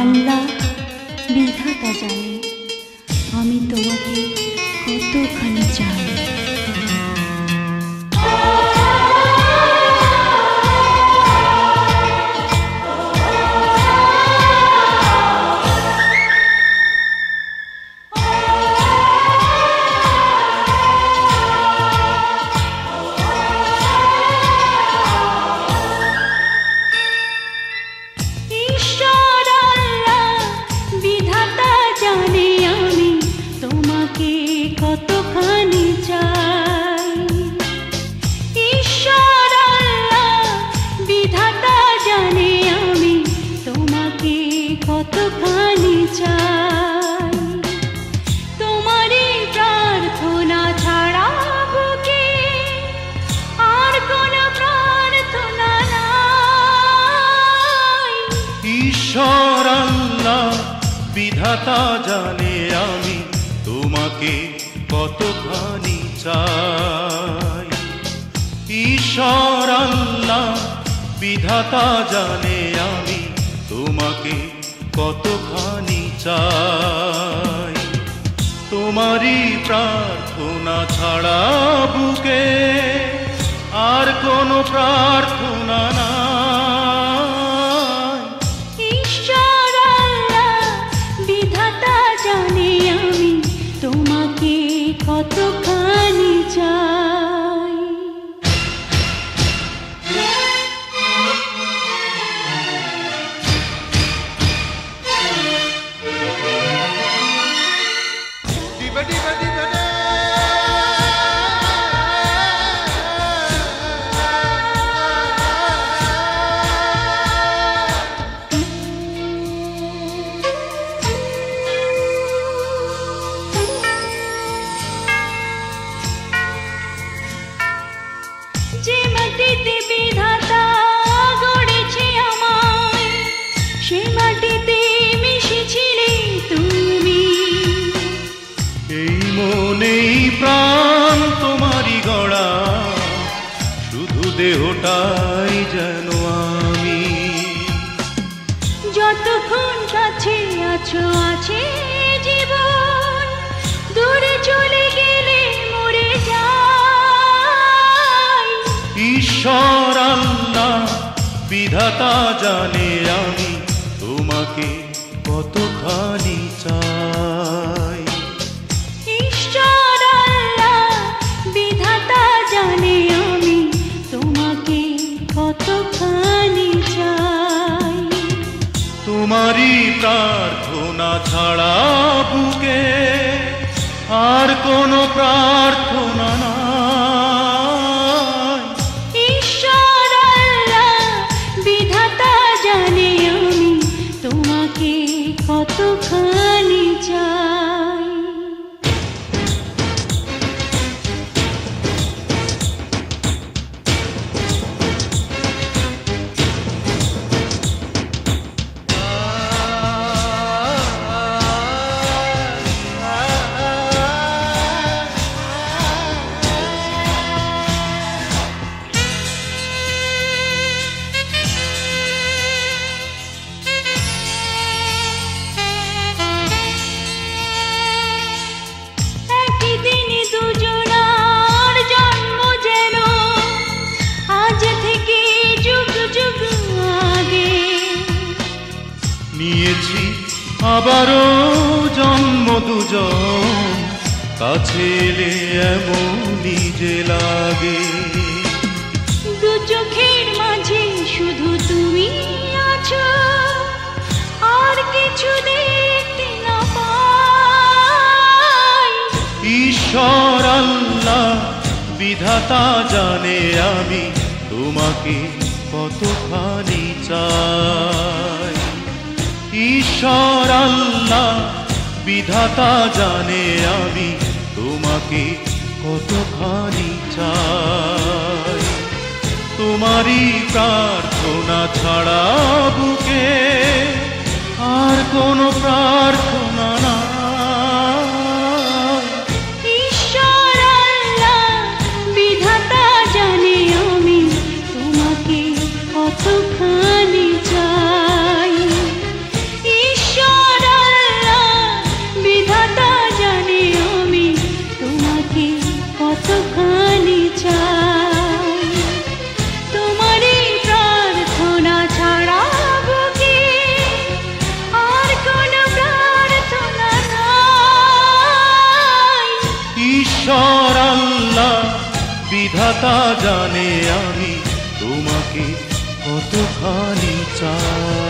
আল্লাহ বিধাতা জানে আমি তোমাকে কতখানি চাই। কতখানি চাই, ঈশ্বর আল্লাহ বিধাতা জানে আমি তোমাকে কতখানি চাই। তোমারই প্রার্থনা ছাড়া বুকে আর কোনো প্রার্থনা নাই। ঈশ্বর আল্লাহ বিধাতা জানে আমি তোমাকে কতখানি চাই। ঈশ্বর আল্লাহ বিধাতা জানে আমি তোমাকে কতখানি চাই। তোমারই প্রার্থনা ছাড়া বুকে আর কোনো প্রার্থনা নাই। ঈশ্বর আল্লাহ বিধাতা জানে আমি তোমাকে কতখানি চাই। যে মাটিতে বিধাতা গড়েছে আমায়, সে মাটিতে মিশেছিলে তুমি। এই মনেই প্রাণ তোমারই গড়া, শুধু দেহটাই যেন আমি। যতক্ষণ কাছে আছো আছে জীবন, দূরে চলে গেলে মরে যাই। ঈশ্বর আল্লাহ বিধাতা জানে আমি তোমাকে কতখানি চাই। ঈশ্বর আল্লাহ বিধাতা জানে আমি তোমাকে কতখানি চাই। তোমারই প্রার্থনা ছাড়া বুকে আর কোনো প্রার্থনা নাই। ঈশ্বর আল্লাহ বিধাতা জানে আমি তোমাকে কতখানি চাই। একই দিনে দুজনার জন্ম যেন আজ থেকে যুগ যুগ আগে। নিয়েছি আবারও জন্ম দুজন, কাছে এলে এমন নিজে লাগে। দু চোখের মাঝে শুধু তুমি আছো, আর কিছু দেখতে না পাই। ঈশ্বর আল্লাহ বিধাতা জানে আমি তোমাকে কতখানি চাই। ঈশ্বর আল্লাহ বিধাতা জানে আমি তোমাকে কতখানি চাই। তোমারই প্রার্থনা ছাড়া বুকে আর কোনো প্রার্থনা নাই। ঈশ্বর আল্লাহ বিধাতা জানে আমি তোমাকে কতখানি চাই। ঈশ্বর আল্লাহ বিধাতা জানে আমি তোমাকে কতখানি চাই।